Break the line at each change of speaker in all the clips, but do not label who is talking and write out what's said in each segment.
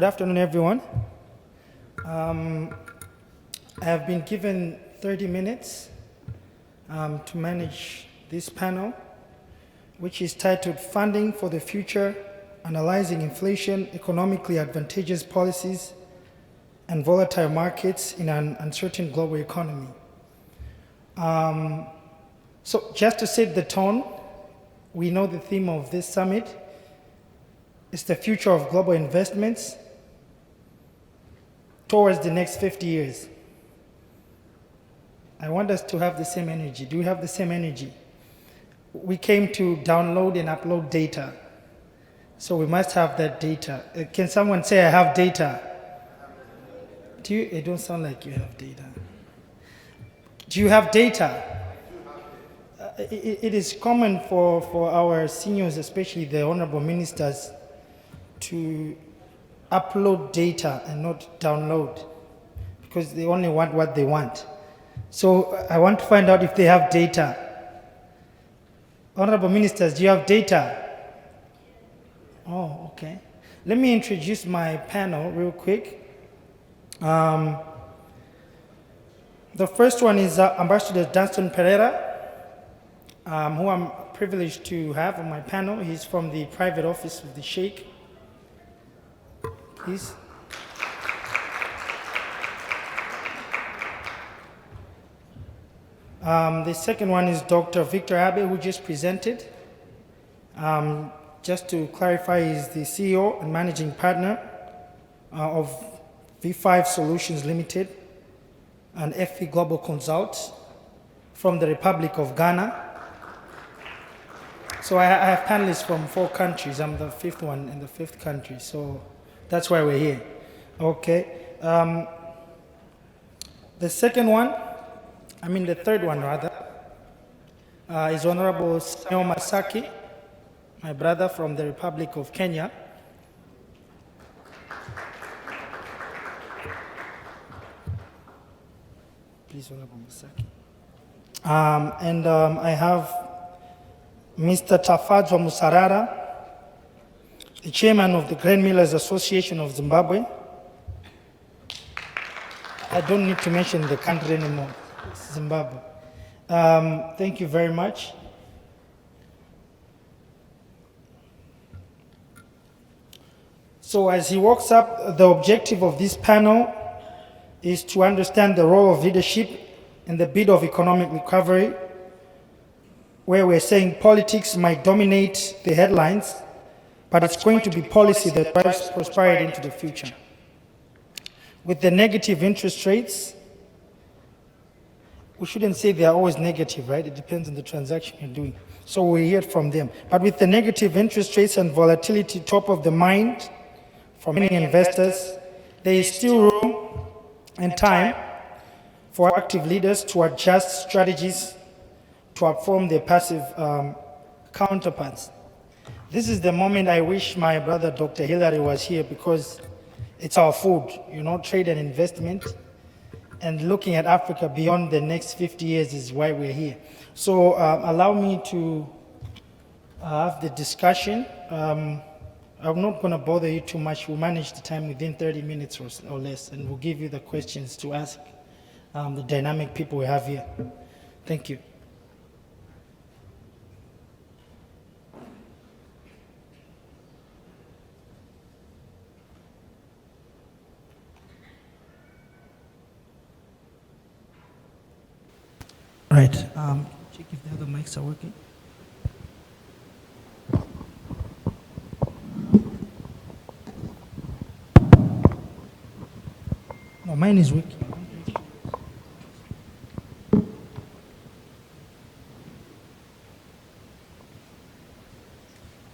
Good afternoon, everyone. I have been given 30 minutes to manage this panel, which is titled Funding for the Future, Analyzing Inflation, Economically Advantageous Policies, and Volatile Markets in an Uncertain Global Economy. So just to set the tone, we know the theme of this summit is the future of global investments towards the next 50 years. I want us to have the same energy. Do we have the same energy? We came to download and upload data. So we must have that data. Can someone say I have data? It don't sound like you have data. Do you have data? It is common for our seniors, especially the honorable ministers, to upload data and not download because they only want what they want. So I want to find out if they have data. Honorable ministers, do you have data? Oh, okay. Let me introduce my panel real quick. The first one is Ambassador Dunstan Pereira, who I'm privileged to have on my panel. He's from the private office of the Sheikh. Please. The second one is Dr. Victor Abe, who just presented. Just to clarify, he's the CEO and managing partner of V5 Solutions Limited and FP Global Consult from the Republic of Ghana. So I have panelists from 4 countries. I'm the 5th one in the 5th country, so that's why we're here. Okay. The third one rather, is Honorable Samuel Masaki, my brother from the Republic of Kenya. Please, Honorable Masaki. I have Mr. Tafadzwa Musarara, the chairman of the Grain Millers Association of Zimbabwe. I don't need to mention the country anymore, it's Zimbabwe. Thank you very much. So as he walks up, the objective of this panel is to understand the role of leadership in the bid of economic recovery, where we're saying politics might dominate the headlines, but it's going to be policy that drives prosperity into the future. With the negative interest rates, we shouldn't say they are always negative, right? It depends on the transaction you're doing. So we hear from them. But with the negative interest rates and volatility top of the mind for many investors, there is still room and time for active leaders to adjust strategies to outperform their passive counterparts. This is the moment I wish my brother Dr. Hillary was here, because it's our food, trade and investment. And looking at Africa beyond the next 50 years is why we're here. So allow me to have the discussion. I'm not going to bother you too much. We'll manage the time within 30 minutes or less, and we'll give you the questions to ask the dynamic people we have here. Thank you. Right. Check if the other mics are working. No, mine is working.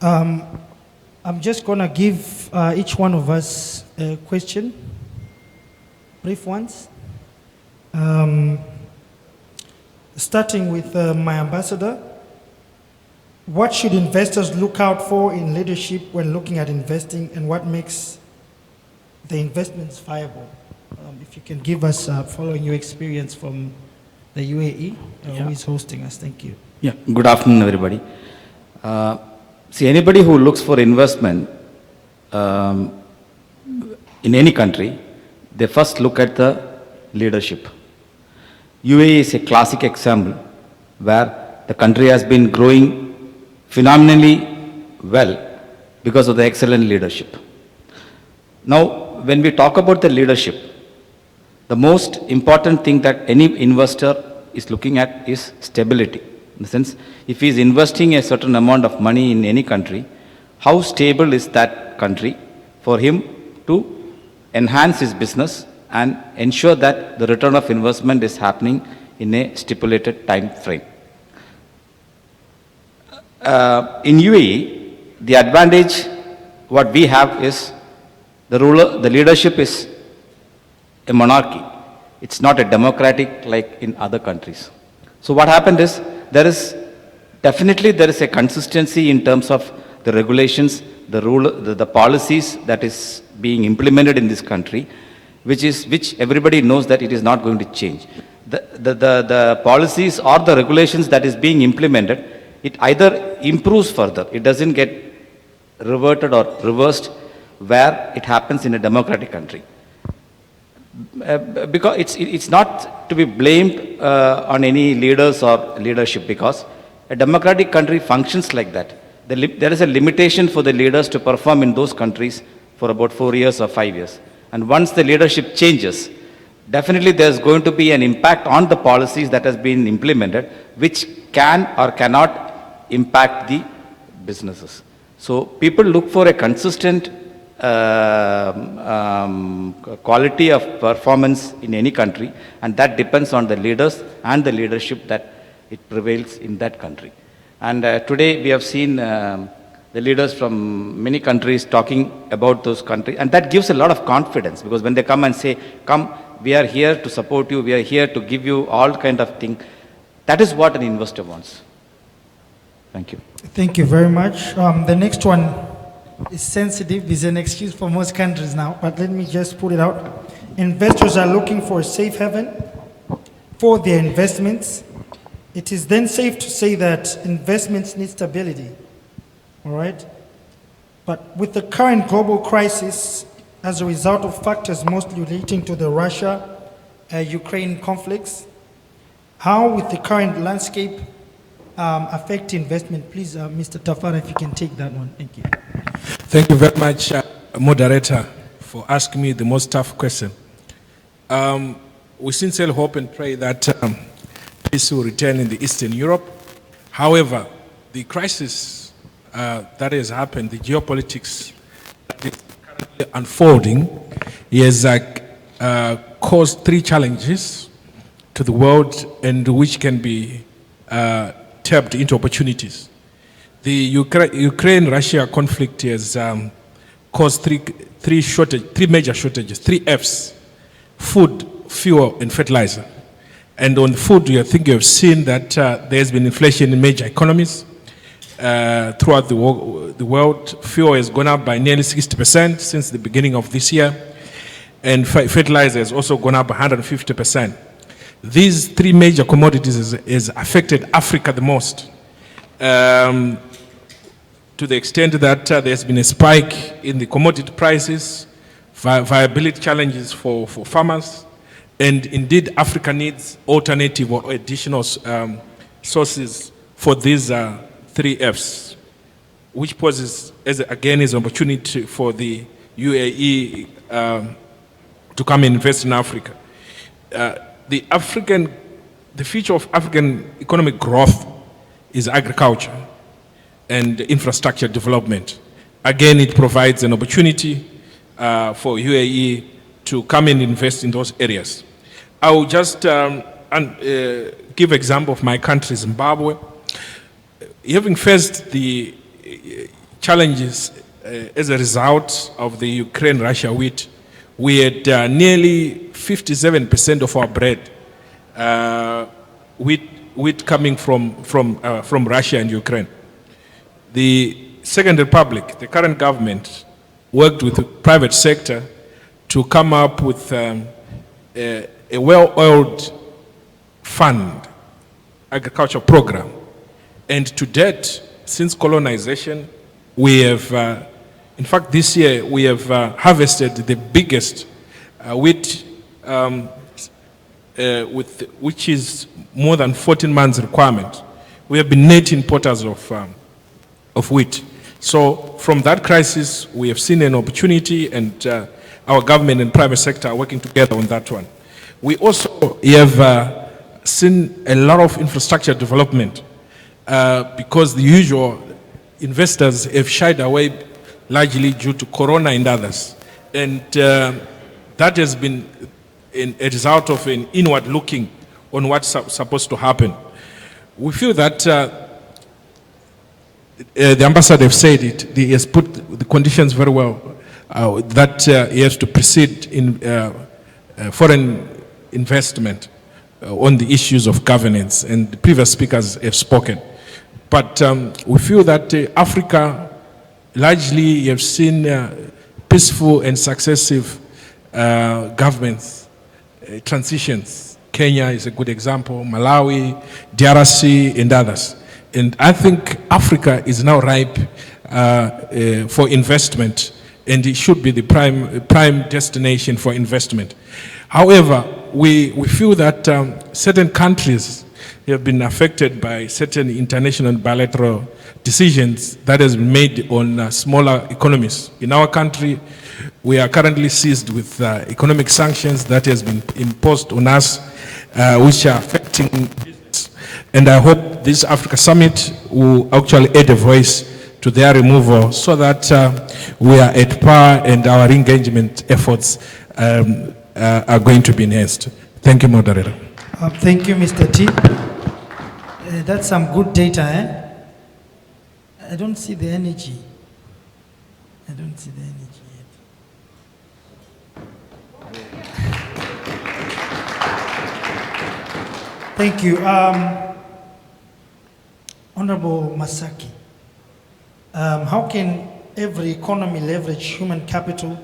I'm just going to give each one of us a question, brief ones. Starting with my ambassador, what should investors look out for in leadership when looking at investing, and what makes the investments viable? If you can give us, following your experience from the UAE, who is hosting us. Thank you.
Yeah, good afternoon, everybody. See, anybody who looks for investment in any country, they first look at the leadership. UAE is a classic example where the country has been growing phenomenally well because of the excellent leadership. Now, when we talk about the leadership, the most important thing that any investor is looking at is stability. In the sense, if he is investing a certain amount of money in any country, how stable is that country for him to enhance his business and ensure that the return of investment is happening in a stipulated time frame. In UAE, the advantage what we have is the leadership is a monarchy. It's not a democratic like in other countries. So what happened is there is a consistency in terms of the regulations, the policies that is being implemented in this country, which everybody knows that it is not going to change. The policies or the regulations that is being implemented, it either improves further, it doesn't get reverted or reversed where it happens in a democratic country. Because it's not to be blamed on any leaders or leadership, because a democratic country functions like that. There is a limitation for the leaders to perform in those countries for about 4 years or 5 years. And once the leadership changes, definitely there's going to be an impact on the policies that has been implemented, which can or cannot impact the businesses. So people look for a consistent quality of performance in any country, and that depends on the leaders and the leadership that it prevails in that country. And today we have seen the leaders from many countries talking about those countries, and that gives a lot of confidence, because when they come and say, come, we are here to support you, we are here to give you all kind of thing, that is what an investor wants. Thank you.
Thank you very much. The next one is sensitive, is an excuse for most countries now, but let me just put it out. Investors are looking for a safe haven for their investments. It is then safe to say that investments need stability, all right? But with the current global crisis, as a result of factors mostly relating to the Russia-Ukraine conflicts, how with the current landscape affect investment? Please, Mr. Tafara, if you can take that one. Thank you.
Thank you very much, moderator, for asking me the most tough question. We sincerely hope and pray that peace will return in the Eastern Europe. However, the crisis that has happened, the geopolitics that is currently unfolding, has caused 3 challenges to the world, and which can be tapped into opportunities. The Ukraine-Russia conflict has caused three major shortages, 3 Fs: food, fuel, and fertilizer. And on food, I think you have seen that there's been inflation in major economies throughout the world. Fuel has gone up by nearly 60% since the beginning of this year, and fertilizer has also gone up 150%. These 3 major commodities has affected Africa the most, to the extent that there's been a spike in the commodity prices, viability challenges for farmers, and indeed Africa needs alternative or additional sources for these 3 Fs, which poses, again, is an opportunity for the UAE to come and invest in Africa. The future of African economic growth is agriculture and infrastructure development. Again, it provides an opportunity for UAE to come and invest in those areas. I will just give example of my country, Zimbabwe. Having faced the challenges as a result of the Ukraine-Russia wheat, we had nearly 57% of our bread wheat coming from Russia and Ukraine. The Second Republic, the current government, worked with the private sector to come up with a well-oiled fund agriculture program. And to date, since colonization, we have In fact, this year we have harvested the biggest wheat, which is more than 14 months requirement. We have been net importers of wheat. So from that crisis, we have seen an opportunity, and our government and private sector are working together on that one. We also have seen a lot of infrastructure development because the usual investors have shied away largely due to Corona and others. And that has been a result of an inward looking on what's supposed to happen. We feel that the ambassador have said it, he has put the conditions very well, that he has to proceed in foreign investment on the issues of governance, and the previous speakers have spoken. But we feel that Africa largely have seen peaceful and successive governments, transitions. Kenya is a good example, Malawi, DRC, and others. And I think Africa is now ripe for investment, and it should be the prime destination for investment. However, we feel that certain countries have been affected by certain international bilateral decisions that has been made on smaller economies. In our country, we are currently seized with economic sanctions that has been imposed on us, which are affecting business. And I hope this Africa Summit will actually add a voice to their removal so that we are at par and our engagement efforts are going to be enhanced. Thank you, Moderator.
Thank you, Mr. T. That's some good data, eh? I don't see the energy. I don't see the energy yet. Thank you. Honorable Masaki, how can every economy leverage human capital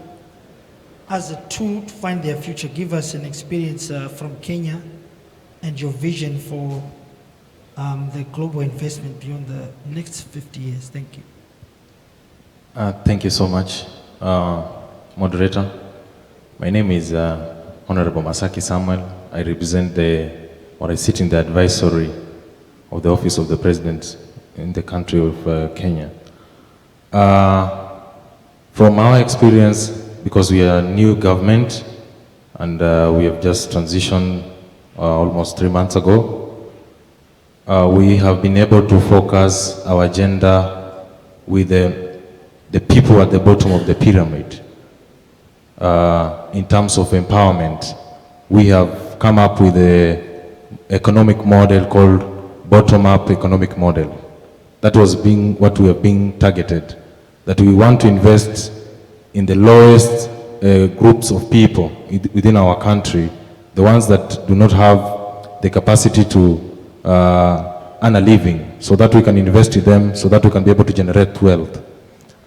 as a tool to find their future? Give us an experience from Kenya and your vision for the global investment beyond the next 50 years. Thank you.
Thank you so much, moderator. My name is Honorable Masaki Samuel. I represent I sit in the advisory of the Office of the President in the country of Kenya. From our experience, because we are a new government and we have just transitioned almost 3 months ago, we have been able to focus our agenda with the people at the bottom of the pyramid. In terms of empowerment, we have come up with an economic model called bottom-up economic model. That was what we have been targeted, that we want to invest in the lowest groups of people within our country, the ones that do not have the capacity to earn a living, so that we can invest in them, so that we can be able to generate wealth.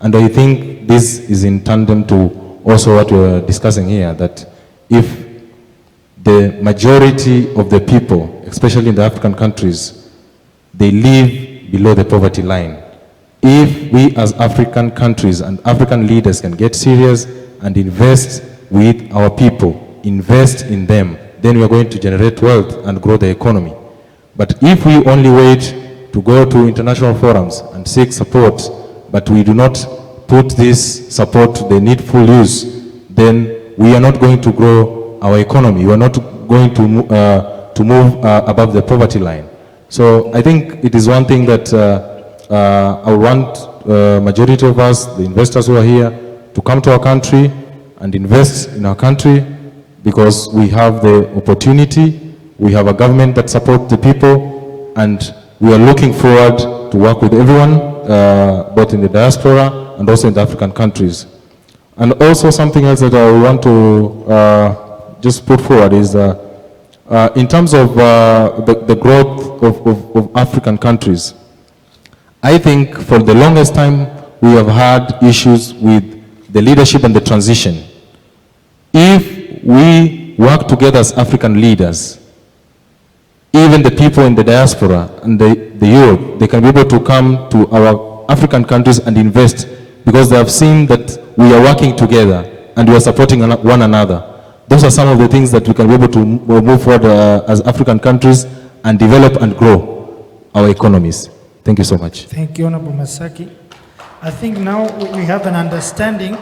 And I think this is in tandem to also what we're discussing here, that if the majority of the people, especially in the African countries, they live below the poverty line. If we as African countries and African leaders can get serious and invest with our people, invest in them, then we are going to generate wealth and grow the economy. But if we only wait to go to international forums and seek support, but we do not put this support to the needful use, then we are not going to grow our economy. We are not going to move above the poverty line. So I think it is one thing that I want majority of us, the investors who are here, to come to our country and invest in our country, because we have the opportunity, we have a government that supports the people, and we are looking forward to work with everyone, both in the diaspora and also in the African countries. And also something else that I want to just put forward is in terms of the growth of African countries. I think for the longest time we have had issues with the leadership and the transition. If we work together as African leaders, even the people in the diaspora and the youth, they can be able to come to our African countries and invest, because they have seen that we are working together and we are supporting one another. Those are some of the things that we can be able to move forward as African countries and develop and grow our economies. Thank you so much.
Thank you, Honorable Masaki. I think now we have an understanding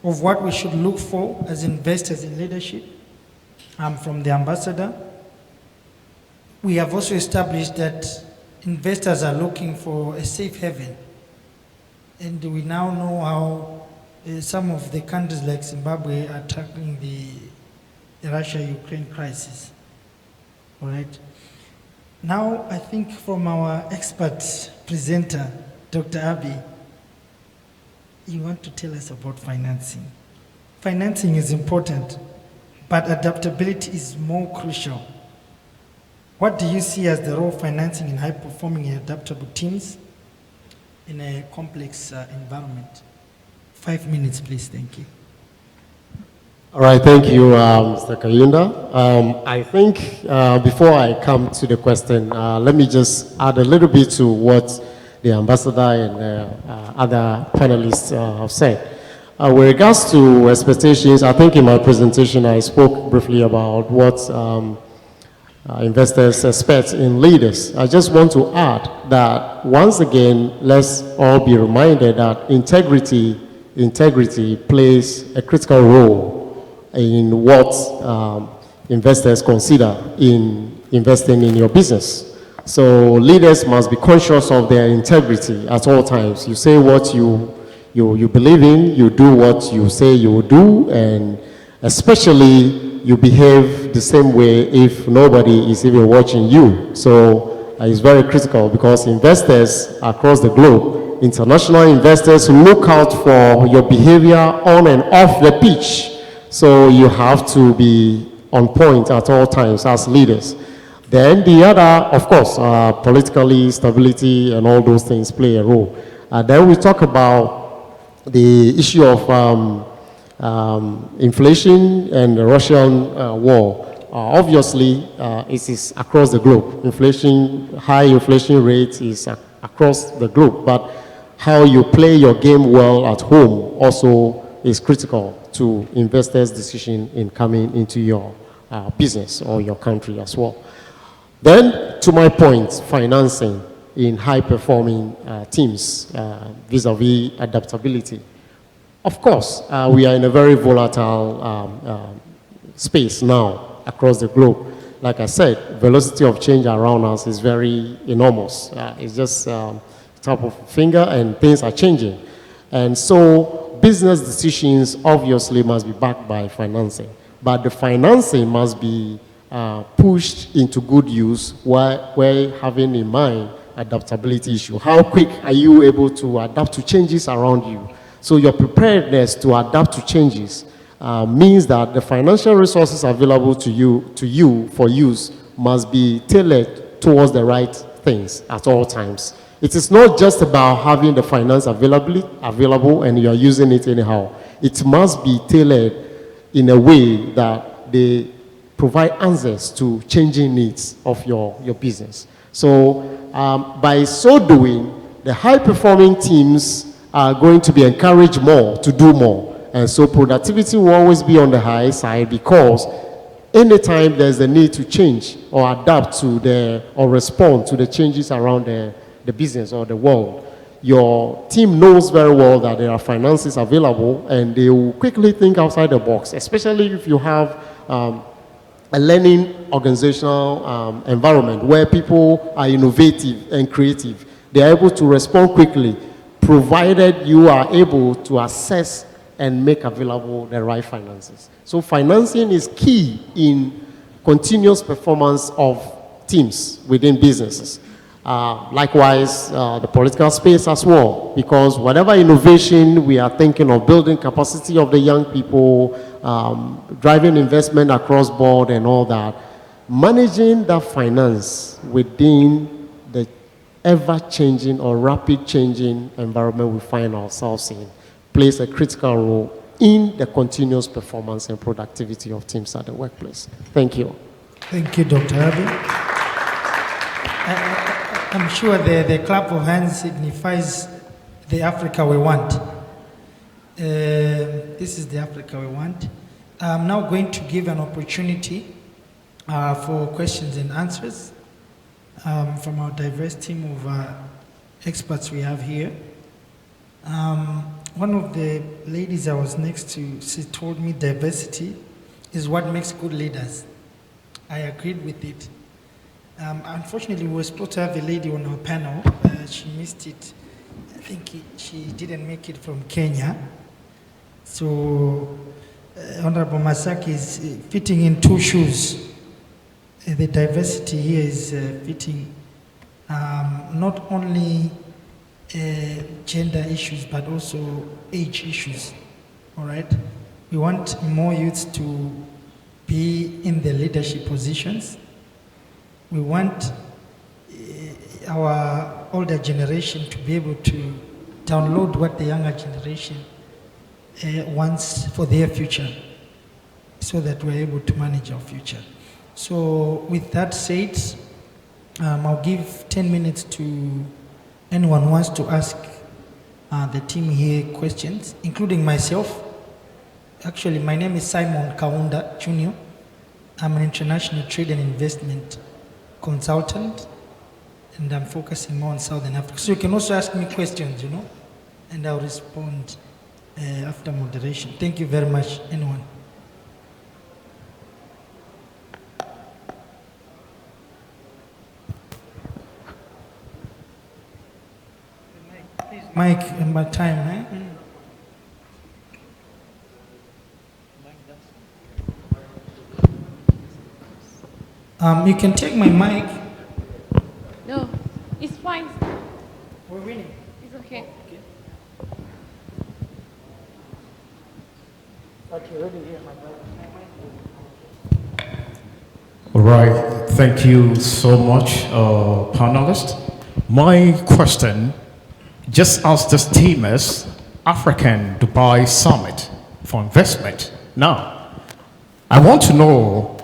of what we should look for as investors in leadership from the ambassador. We have also established that investors are looking for a safe haven. And we now know how some of the countries like Zimbabwe are tackling the Russia-Ukraine crisis. All right. Now, I think from our expert presenter, Dr. Abi, you want to tell us about financing. Financing is important, but adaptability is more crucial. What do you see as the role of financing in high-performing and adaptable teams in a complex environment? 5 minutes, please. Thank you.
All right, thank you, Mr. Kayunda. I think before I come to the question, let me just add a little bit to what the ambassador and other panelists have said. With regards to expectations, I think in my presentation I spoke briefly about what investors expect in leaders. I just want to add that once again, let's all be reminded that integrity plays a critical role in what investors consider in investing in your business. So leaders must be conscious of their integrity at all times. You say what you believe in, you do what you say you will do, and especially you behave the same way if nobody is even watching you. So it's very critical because investors across the globe, international investors, look out for your behavior on and off the pitch. So you have to be on point at all times as leaders. Then the other, of course, politically, stability and all those things play a role. Then we talk about the issue of inflation and the Russian war. Obviously, it is across the globe. High inflation rate is across the globe, but how you play your game well at home also is critical to investors' decision in coming into your business or your country as well. Then, to my point, financing in high-performing teams vis-a-vis adaptability. Of course, we are in a very volatile space now across the globe. Like I said, velocity of change around us is very enormous. It's just top of a finger and things are changing. And so business decisions obviously must be backed by financing. But the financing must be pushed into good use while having in mind adaptability issue. How quick are you able to adapt to changes around you? So your preparedness to adapt to changes means that the financial resources available to you for use must be tailored towards the right things at all times. It is not just about having the finance available and you are using it anyhow. It must be tailored in a way that they provide answers to changing needs of your business. So by so doing, the high-performing teams are going to be encouraged more to do more. And so productivity will always be on the high side because anytime there's a need to change or adapt to or respond to the changes around the business or the world, your team knows very well that there are finances available and they will quickly think outside the box, especially if you have a learning organizational environment where people are innovative and creative. They are able to respond quickly, provided you are able to assess and make available the right finances. So financing is key in continuous performance of teams within businesses. Likewise, the political space as well, because whatever innovation we are thinking of, building capacity of the young people, driving investment across board and all that, managing that finance within the ever-changing or rapid-changing environment we find ourselves in plays a critical role in the continuous performance and productivity of teams at the workplace. Thank you.
Thank you, Dr. Abi. I'm sure the clap of hands signifies the Africa we want. This is the Africa we want. I'm now going to give an opportunity for questions and answers from our diverse team of experts we have here. One of the ladies I was next to, she told me diversity is what makes good leaders. I agreed with it. Unfortunately, we were supposed to have a lady on our panel. She missed it. I think she didn't make it from Kenya. So, Honorable Masaki is fitting in two shoes. The diversity here is fitting not only gender issues, but also age issues. All right? We want more youths to be in the leadership positions. We want our older generation to be able to download what the younger generation wants for their future, so that we're able to manage our future. So with that said, I'll give 10 minutes to anyone who wants to ask the team here questions, including myself. Actually, my name is Simon Kaunda Jr. I'm an international trade and investment consultant, and I'm focusing more on Southern Africa. So you can also ask me questions, and I'll respond after moderation. Thank you very much. Anyone? Mike, and my time, eh? You can take my mic.
No, it's fine.
We're winning.
It's okay.
Okay, ready here, my brother.
All right, thank you so much, panelists. My question, just as this team is African Dubai Summit for Investment. Now, I want to know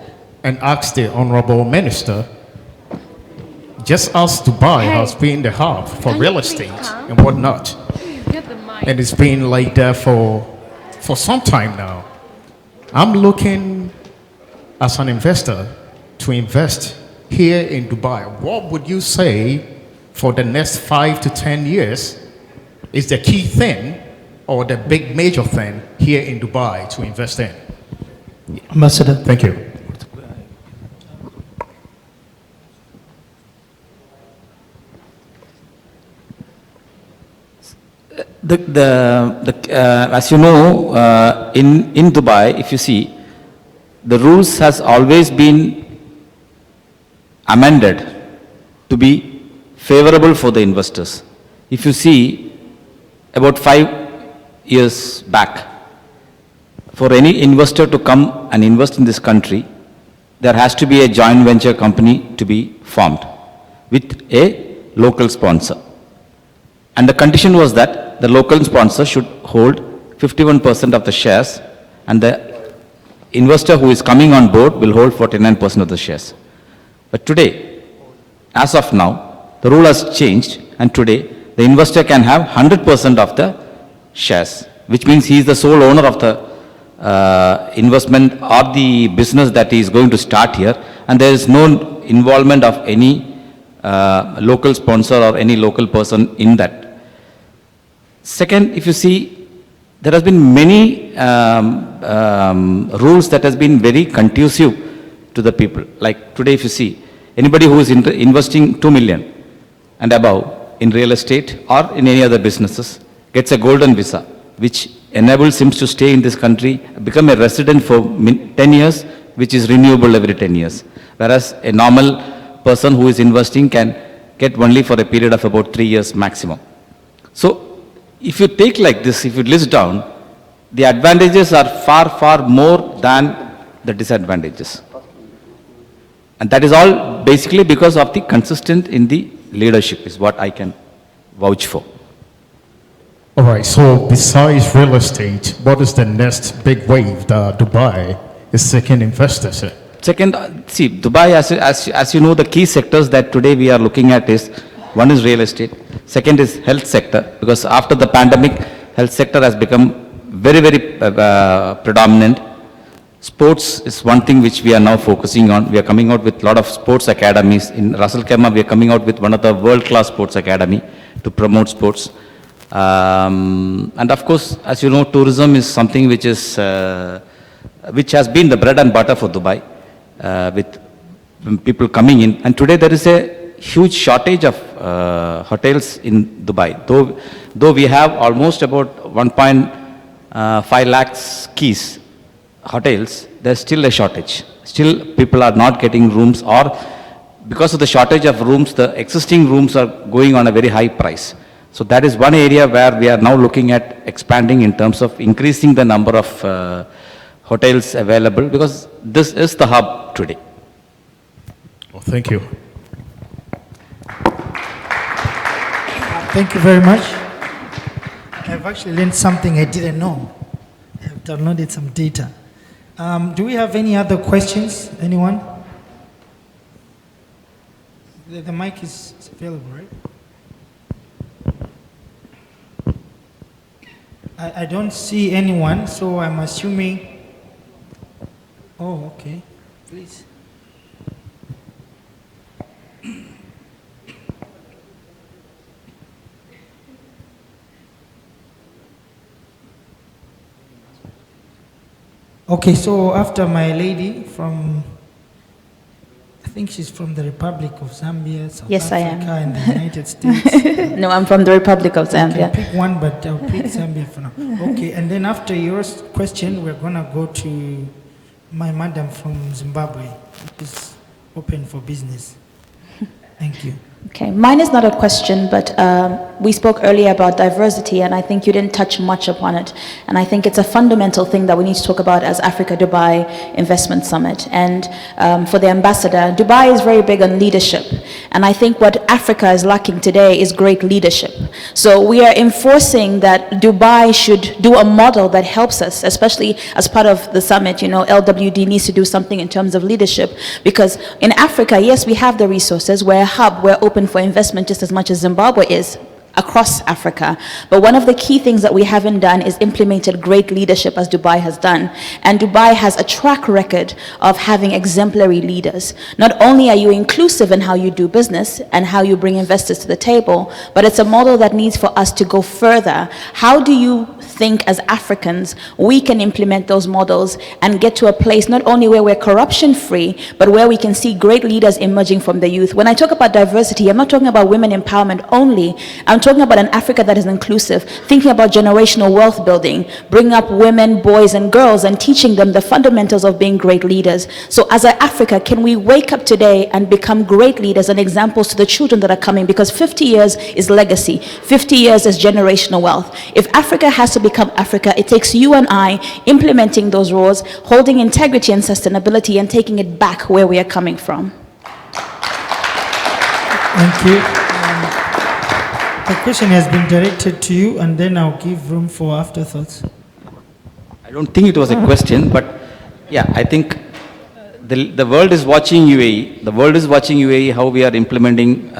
and ask the Honorable Minister, just as Dubai
Hey,
has been the hub for
can
real
you please
estate
come?
and whatnot,
Please get the mic.
and it's been like that for some time now. I'm looking as an investor to invest here in Dubai. What would you say for the next 5 to 10 years is the key thing or the big major thing here in Dubai to invest in?
Ambassador.
Thank you.
As you know, in Dubai, if you see, the rules has always been amended to be favorable for the investors. If you see, about 5 years back, for any investor to come and invest in this country, there has to be a joint venture company to be formed with a local sponsor. And the condition was that the local sponsor should hold 51% of the shares, and the investor who is coming on board will hold 49% of the shares. But today, as of now, the rule has changed, and today the investor can have 100% of the shares, which means he is the sole owner of the investment or the business that he is going to start here, and there is no involvement of any local sponsor or any local person in that. Second, if you see, there has been many rules that has been very conducive to the people. Like today, if you see, anybody who is investing 2 million and above in real estate or in any other businesses gets a golden visa, which enables him to stay in this country, become a resident for 10 years, which is renewable every 10 years. Whereas a normal person who is investing can get only for a period of about 3 years maximum. So, if you take like this, if you list down, the advantages are far, far more than the disadvantages. And that is all basically because of the consistent in the leadership is what I can vouch for.
All right, so besides real estate, what is the next big wave that Dubai is seeking investors in?
Second, see, Dubai, as you know, the key sectors that today we are looking at is One is real estate. Second is health sector, because after the pandemic, health sector has become very, very predominant. Sports is one thing which we are now focusing on. We are coming out with a lot of sports academies. In Russell Kema, we are coming out with one of the world-class sports academy to promote sports. And of course, as you know, tourism is something which is, which has been the bread and butter for Dubai, with people coming in. And today there is a huge shortage of hotels in Dubai. Though we have almost about 1.5 lakhs keys hotels, there's still a shortage. Still people are not getting rooms, or because of the shortage of rooms, the existing rooms are going on a very high price. So that is one area where we are now looking at expanding in terms of increasing the number of hotels available, because this is the hub today.
Well, thank you.
Thank you very much. I've actually learned something I didn't know. I've downloaded some data. Do we have any other questions? Anyone? The mic is available, right? I don't see anyone, so I'm assuming. Oh, okay. Please. Okay, so after my lady from, I think she's from the Republic of Zambia, South
Yes, I am.
Africa, and the United States.
No, I'm from the Republic of
Okay,
Zambia.
pick one, but I'll pick Zambia for now. Okay, and then after your question, we're gonna go to my madam from Zimbabwe, which is open for business. Thank you.
Okay, mine is not a question, but we spoke earlier about diversity, and I think you didn't touch much upon it. And I think it's a fundamental thing that we need to talk about as Africa Dubai Investment Summit. And for the ambassador, Dubai is very big on leadership. And I think what Africa is lacking today is great leadership. So we are enforcing that Dubai should do a model that helps us, especially as part of the summit. You know, LWD needs to do something in terms of leadership, because in Africa, yes, we have the resources. We're a hub. We're open for investment just as much as Zimbabwe is across Africa. But one of the key things that we haven't done is implemented great leadership as Dubai has done. And Dubai has a track record of having exemplary leaders. Not only are you inclusive in how you do business and how you bring investors to the table, but it's a model that needs for us to go further. How do you think as Africans we can implement those models and get to a place not only where we're corruption free, but where we can see great leaders emerging from the youth? When I talk about diversity, I'm not talking about women empowerment only. I'm talking about an Africa that is inclusive, thinking about generational wealth building, bringing up women, boys, and girls, and teaching them the fundamentals of being great leaders. So as an Africa, can we wake up today and become great leaders and examples to the children that are coming? Because 50 years is legacy. 50 years is generational wealth. If Africa has to become Africa, it takes you and I implementing those roles, holding integrity and sustainability, and taking it back where we are coming from.
Thank you. The question has been directed to you, and then I'll give room for afterthoughts.
I don't think it was a question, but yeah, I think the world is watching UAE. The world is watching UAE, how we are implementing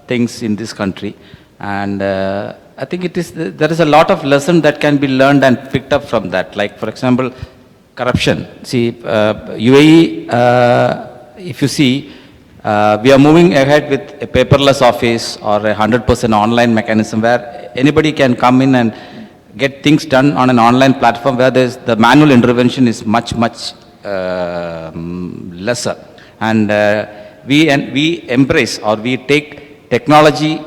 things in this country. And I think there is a lot of lesson that can be learned and picked up from that. Like, for example, corruption. See, UAE, if you see, we are moving ahead with a paperless office or a 100% online mechanism where anybody can come in and get things done on an online platform where the manual intervention is much lesser. And we embrace, or we take technology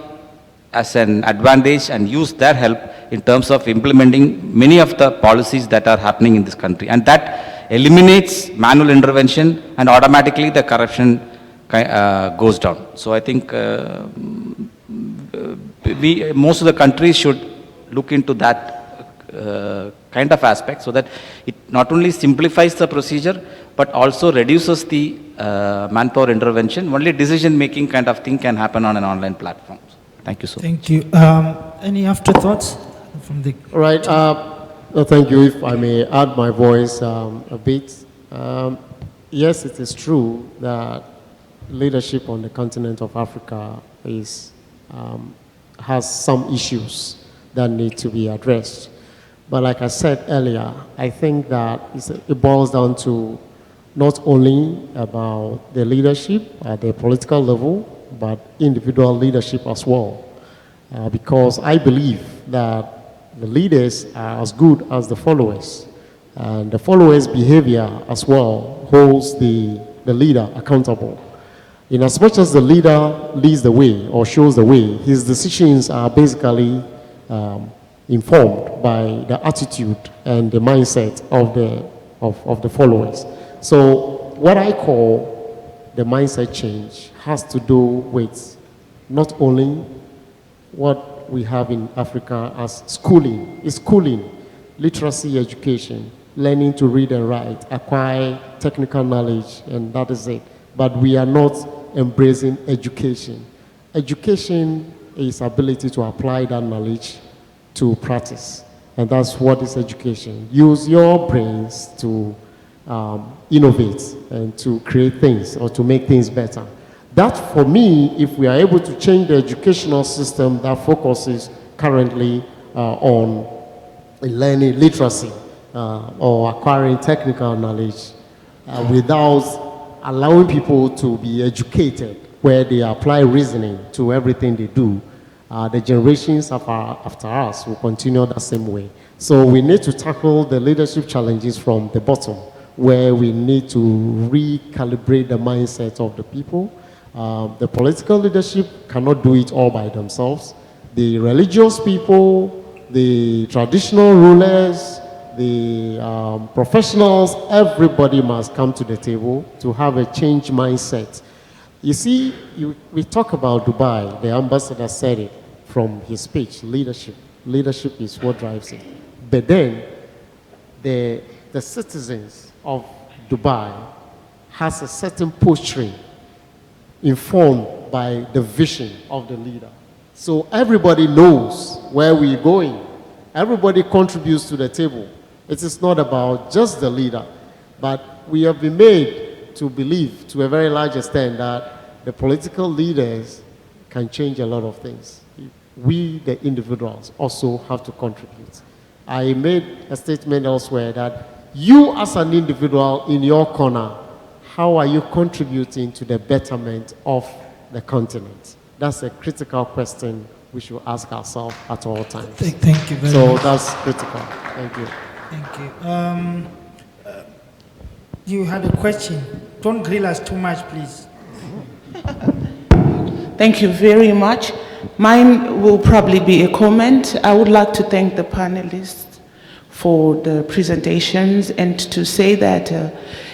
as an advantage and use their help in terms of implementing many of the policies that are happening in this country. And that eliminates manual intervention, and automatically the corruption goes down. So I think most of the countries should look into that kind of aspect, so that it not only simplifies the procedure, but also reduces the manpower intervention. Only decision-making kind of thing can happen on an online platform. Thank you so much.
Thank you. Any afterthoughts from the...
All right. Thank you. If I may add my voice a bit. Yes, it is true that leadership on the continent of Africa is has some issues that need to be addressed. But like I said earlier, I think that it boils down to not only about the leadership at the political level, but individual leadership as well. Because I believe that the leaders are as good as the followers. And the followers' behavior as well holds the leader accountable. In as much as the leader leads the way or shows the way, his decisions are basically informed by the attitude and the mindset of the followers. So what I call the mindset change has to do with not only what we have in Africa as schooling, literacy education, learning to read and write, acquire technical knowledge, and that is it. But we are not embracing education. Education is ability to apply that knowledge to practice. And that's what is education. Use your brains to innovate and to create things or to make things better. That, for me, if we are able to change the educational system that focuses currently on learning literacy or acquiring technical knowledge without allowing people to be educated where they apply reasoning to everything they do, the generations after us will continue the same way. So we need to tackle the leadership challenges from the bottom, where we need to recalibrate the mindset of the people. The political leadership cannot do it all by themselves. The religious people, the traditional rulers, the professionals, everybody must come to the table to have a change mindset. You see, we talk about Dubai, the ambassador said it from his speech, leadership. Leadership is what drives it. But then, the citizens of Dubai has a certain posturing informed by the vision of the leader. So everybody knows where we're going. Everybody contributes to the table. It is not about just the leader, but we have been made to believe to a very large extent that the political leaders can change a lot of things. We, the individuals, also have to contribute. I made a statement elsewhere that you as an individual in your corner, how are you contributing to the betterment of the continent? That's a critical question we should ask ourselves at all times.
Thank you very
So
much.
that's critical. Thank you.
Thank you. You had a question. Don't grill us too much, please.
Thank you very much. Mine will probably be a comment. I would like to thank the panelists for the presentations and to say that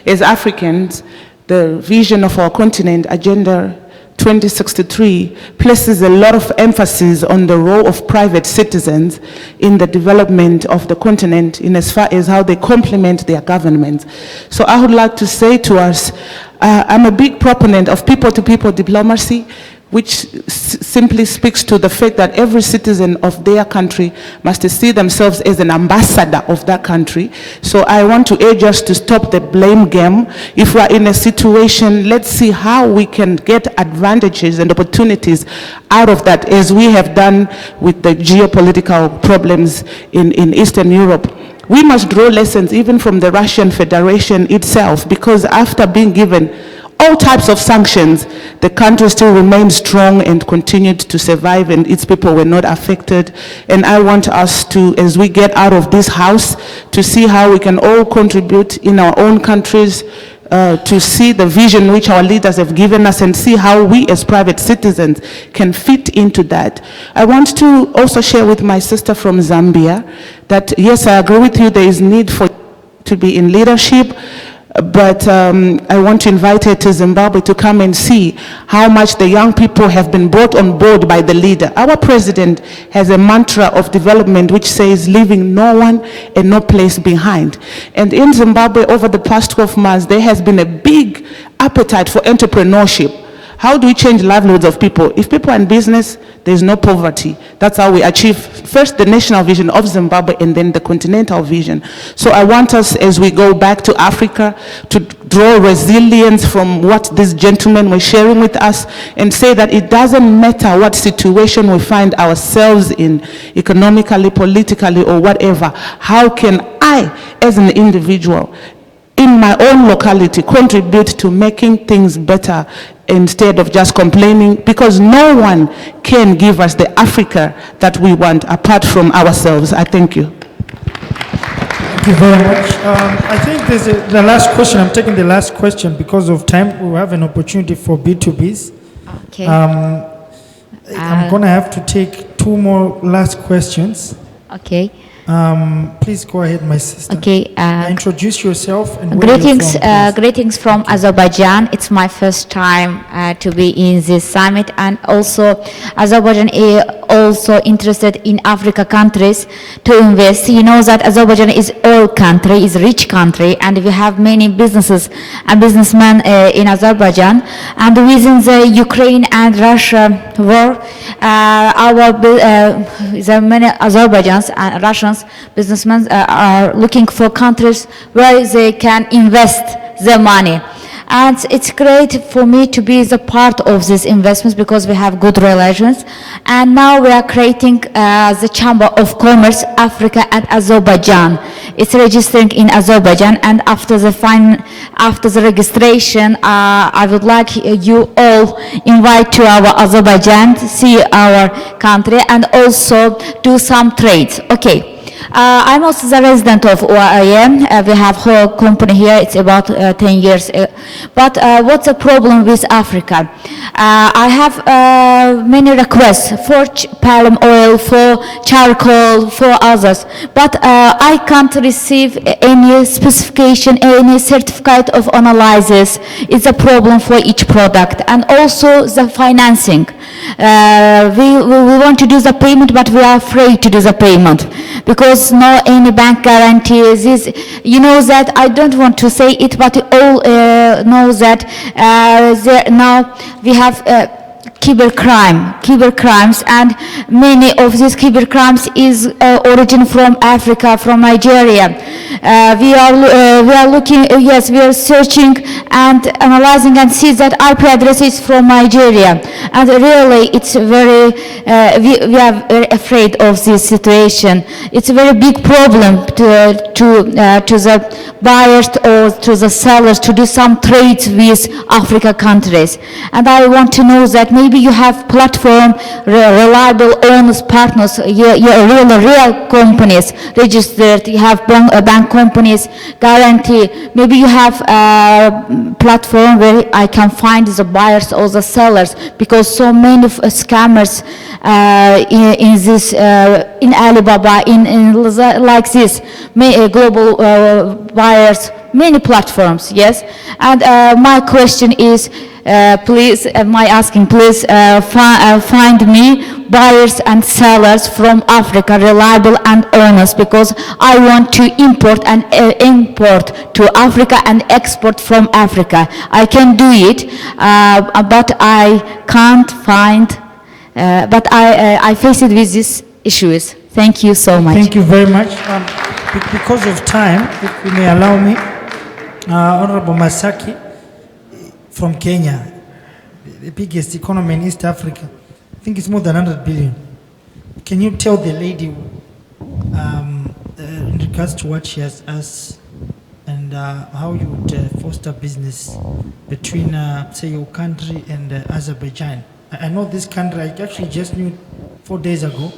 as Africans, the vision of our continent, Agenda 2063, places a lot of emphasis on the role of private citizens in the development of the continent in as far as how they complement their governments. So I would like to say to us, I'm a big proponent of people-to-people diplomacy, which simply speaks to the fact that every citizen of their country must see themselves as an ambassador of that country. So I want to urge us to stop the blame game. If we are in a situation, let's see how we can get advantages and opportunities out of that, as we have done with the geopolitical problems in Eastern Europe. We must draw lessons even from the Russian Federation itself, because after being given all types of sanctions, the country still remained strong and continued to survive, and its people were not affected. And I want us to, as we get out of this house, to see how we can all contribute in our own countries, to see the vision which our leaders have given us and see how we as private citizens can fit into that. I want to also share with my sister from Zambia that, yes, I agree with you, there is need for to be in leadership, but I want to invite her to Zimbabwe to come and see how much the young people have been brought on board by the leader. Our president has a mantra of development which says leaving no one and no place behind. And in Zimbabwe over the past 12 months, there has been a big appetite for entrepreneurship. How do we change livelihoods of people? If people are in business, there's no poverty. That's how we achieve first the national vision of Zimbabwe and then the continental vision. So I want us, as we go back to Africa, to draw resilience from what these gentlemen were sharing with us and say that it doesn't matter what situation we find ourselves in, economically, politically, or whatever, how can I, as an individual, in my own locality, contribute to making things better instead of just complaining, because no one can give us the Africa that we want apart from ourselves. I thank you.
Thank you very much. I think there's the last question. I'm taking the last question because of time. We will have an opportunity for B2Bs.
Okay.
I'm going to have to take two more last questions.
Okay.
Please go ahead, my sister.
Okay.
Introduce yourself and where you're
Greetings,
from, please.
greetings from Azerbaijan. It's my first time to be in this summit, and also Azerbaijan is also interested in Africa countries to invest. You know that Azerbaijan is oil country, is rich country, and we have many businesses and businessmen in Azerbaijan. And within the Ukraine and Russia war, there are many Azerbaijans and Russians businessmen are looking for countries where they can invest their money. And it's great for me to be the part of these investments because we have good relations. And now we are creating the Chamber of Commerce, Africa and Azerbaijan. It's registering in Azerbaijan, and after the registration, I would like you all invite to our Azerbaijan to see our country and also do some trades. Okay. I'm also the resident of OIM. We have whole company here. It's about 10 years. But what's the problem with Africa? I have many requests for palm oil, for charcoal, for others. But I can't receive any specification, any certificate of analysis. It's a problem for each product. And also the financing. We want to do the payment, but we are afraid to do the payment because no any bank guarantees. You know that I don't want to say it, but you all know that now we have cybercrimes, and many of these cybercrimes is origin from Africa, from Nigeria. We are looking, yes, we are searching and analyzing and see that IP address is from Nigeria, and really it's very we are very afraid of this situation. It's a very big problem to the buyers or to the sellers to do some trades with Africa countries. And I want to know that maybe you have platform, reliable honest partners, real companies registered, you have bank companies guarantee. Maybe you have a platform where I can find the buyers or the sellers, because so many scammers in this in Alibaba, in like this, global buyers, many platforms, yes. And my question is, please, find me buyers and sellers from Africa, reliable and honest, because I want to import to Africa and export from Africa. I can do it, but I can't find, but I face it with these issues. Thank you so much.
Thank you very much. Because of time, if you may allow me, Honorable Masaki from Kenya, the biggest economy in East Africa. I think it's more than 100 billion. Can you tell the lady in regards to what she has asked and how you would foster business between, say, your country and Azerbaijan? I know this country, I actually just knew 4 days ago,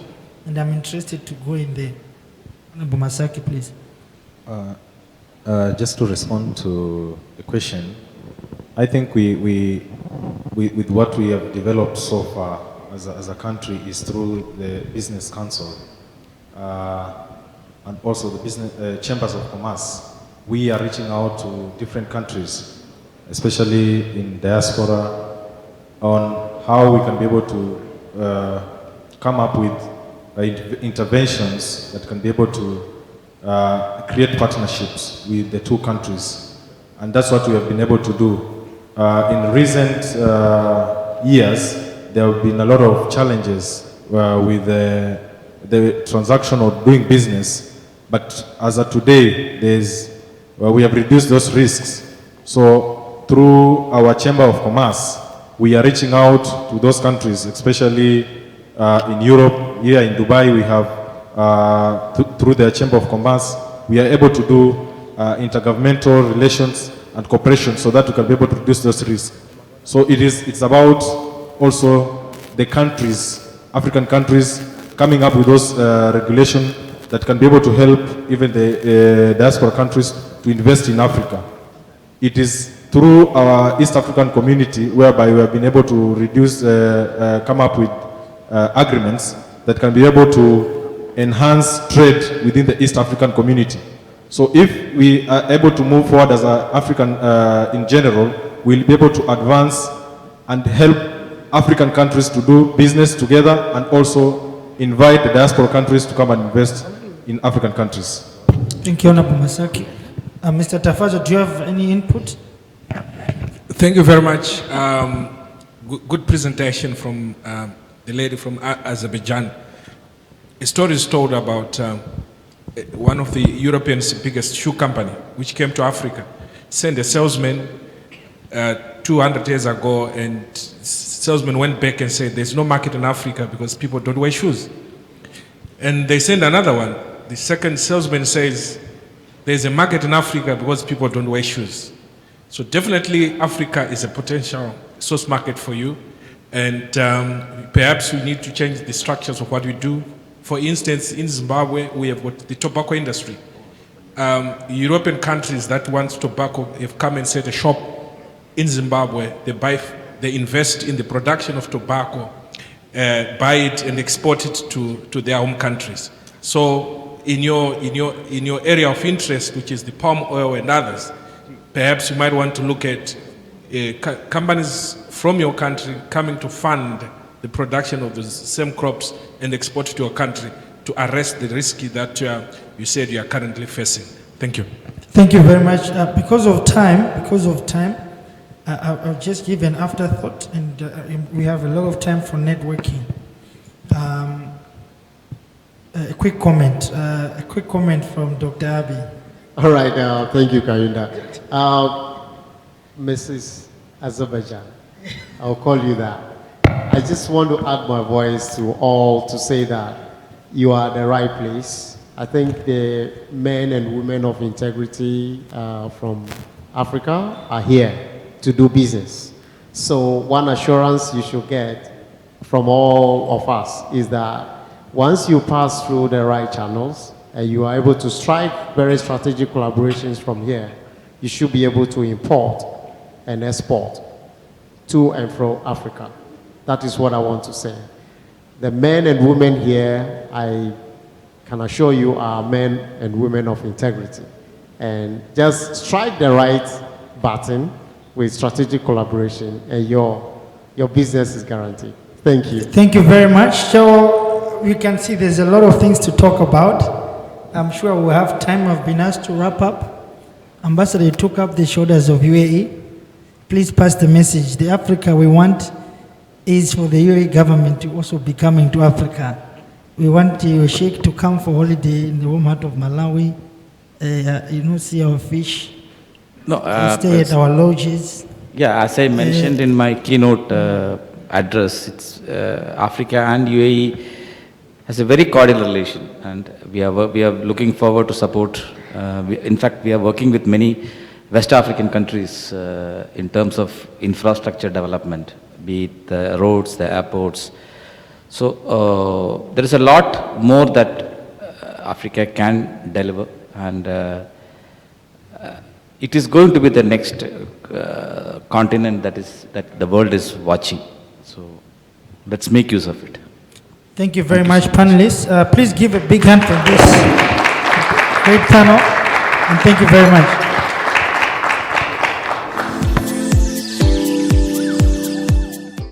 and I'm interested to go in there. Honorable Masaki, please.
Just to respond to the question, I think with what we have developed so far as a country is through the Business Council and also the business chambers of commerce. We are reaching out to different countries, especially in diaspora, on how we can be able to come up with interventions that can be able to create partnerships with the two countries. And that's what we have been able to do. In recent years, there have been a lot of challenges with the transaction or doing business. But as of today, we have reduced those risks. So through our Chamber of Commerce, we are reaching out to those countries, especially in Europe. Here in Dubai, we have, through the Chamber of Commerce, we are able to do intergovernmental relations and cooperation so that we can be able to reduce those risks. So it's about also the countries, African countries, coming up with those regulations that can be able to help even the diaspora countries to invest in Africa. It is through our East African community whereby we have been able to reduce, come up with agreements that can be able to enhance trade within the East African community. So if we are able to move forward as an African in general, we'll be able to advance and help African countries to do business together and also invite the diaspora countries to come and invest in African countries.
Thank you, Honorable Masaki. Mr. Tafaja, do you have any input?
Thank you very much. Good presentation from the lady from Azerbaijan. A story is told about one of the Europeans' biggest shoe company, which came to Africa, sent a salesman 200 years ago, and salesman went back and said, there's no market in Africa because people don't wear shoes. And they sent another one. The second salesman says, there's a market in Africa because people don't wear shoes. So definitely Africa is a potential source market for you. And perhaps we need to change the structures of what we do. For instance, in Zimbabwe, we have got the tobacco industry. European countries that want tobacco have come and set a shop in Zimbabwe. They invest in the production of tobacco, buy it and export it to their home countries. So in your area of interest, which is the palm oil and others, perhaps you might want to look at companies from your country coming to fund the production of the same crops and export to your country to arrest the risk that you said you are currently facing. Thank you.
Thank you very much. Because of time, I'll just give an afterthought, and we have a lot of time for networking. A quick comment from Dr. Abiy.
All right, thank you, Kayunda. Mrs. Azerbaijan, I'll call you that. I just want to add my voice to all to say that you are at the right place. I think the men and women of integrity from Africa are here to do business. So one assurance you should get from all of us is that once you pass through the right channels and you are able to strike very strategic collaborations from here, you should be able to import and export to and from Africa. That is what I want to say. The men and women here, I can assure you, are men and women of integrity. And just strike the right button with strategic collaboration and your business is guaranteed. Thank you.
Thank you very much. So you can see there's a lot of things to talk about. I'm sure we'll have time. I've been asked to wrap up. Ambassador, you took up the shoulders of UAE. Please pass the message. The Africa we want is for the UAE government to also be coming to Africa. We want your sheikh to come for holiday in the warm heart of Malawi. See our fish.
No,
stay at our lodges.
Yeah, as I mentioned in my keynote address, it's Africa and UAE has a very cordial relation, and we are looking forward to support. In fact, we are working with many West African countries in terms of infrastructure development, be it the roads, the airports. So there is a lot more that Africa can deliver, and it is going to be the next continent that the world is watching. So let's make use of it.
Thank you very much, panelists. Please give a big hand for this great panel, and thank you very much.